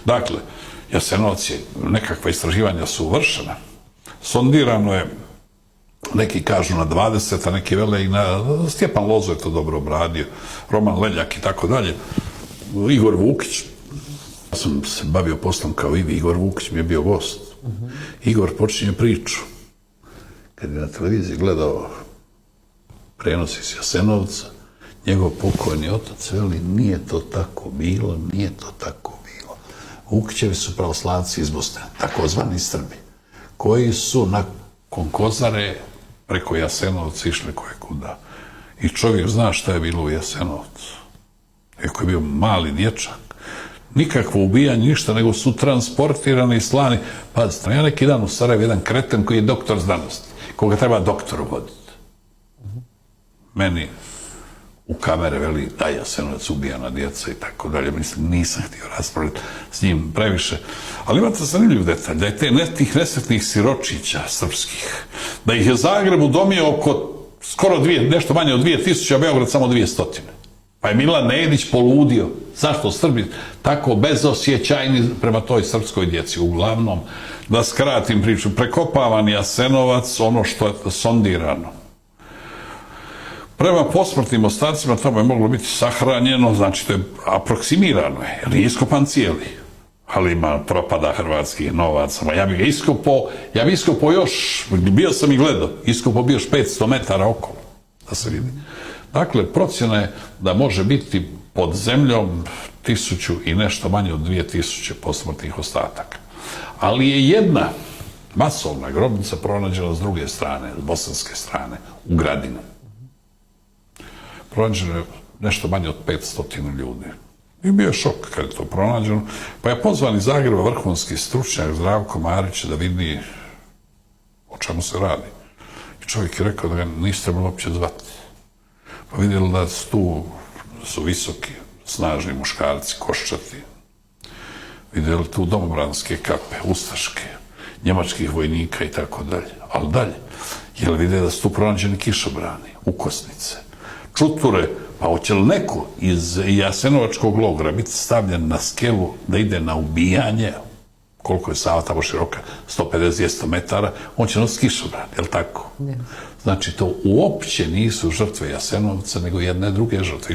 Dakle, Jasenovac je, nekakva istraživanja su vršena. Sondirano je, neki kažu na 20, a neki vele i na... Stjepan Lozo je to dobro obradio, Roman Leljak i tako dalje. Igor Vukić, ja sam se bavio poslom kao i vi, Igor Vukić mi je bio gost. Igor počinje priču. Kad je na televiziji gledao prenos iz Jasenovca, njegov pokojni otac veli, nije to tako bilo, nije to tako bilo. Vukićevi su pravoslavci iz Bosne, takozvani Srbi, koji su nakon Kozare preko Jasenovca išli koje kuda. I čovjek zna šta je bilo u Jasenovcu. Iako je bio mali dječak, nikakvo ubijanje, ništa, nego su transportirani i slani. Pazite, ja neki dan u Sarajevu jedan kreten koji je doktor znanosti, koga treba doktoru voditi. Meni u kamere veli da Jasenovac ubijana djeca i tako dalje. Mislim, nisam htio raspravljati s njim previše. Ali imate zanimljiv detalj, da je tih nesretnih siročića srpskih, da ih je Zagreb udomio oko skoro nešto manje od 2000, a Beograd samo 200. Pa je Milan Nedić poludio. Zašto Srbi tako bezosjećajni prema toj srpskoj djeci? Uglavnom, da skratim priču, prekopavan Jasenovac, ono što je sondirano. Prema posmrtnim ostacima tamo je moglo biti sahranjeno, znači to je aproksimirano, jer nije iskopan cijeli. Ali ima propada hrvatskih novaca. Ja bih iskopao još, bio sam i gledao, iskopao bi još 500 metara okolo, da se vidi. Dakle, procjena je da može biti pod zemljom 1000 i nešto manje od 2000 posmrtnih ostataka. Ali je jedna masovna grobnica pronađena s druge strane, s bosanske strane, u Gradini. Pronađeno je nešto manje od 500 ljudi. I bio je šok kad je to pronađeno. Pa je pozvan iz Zagreba vrhunski stručnjak Zdravko Marić da vidi o čemu se radi. I čovjek je rekao da ga niste trebali uopće zvati. Pa vidjeli da su visoki, snažni muškarci, koščati. Vidjeli tu domobranske kape, ustaške, njemačkih vojnika i tako dalje. Ali dalje, jer vidjeli da su tu pronađeni kišobrani, ukosnice, čuture. Pa hoće li neko iz Jasenovačkog logora biti stavljen na skelu da ide na ubijanje, koliko je Sava tamo široka, 150-200 metara, on će nositi kišobran, je li tako? Znači, to uopće nisu žrtve Jasenovca, nego jedne druge žrtve.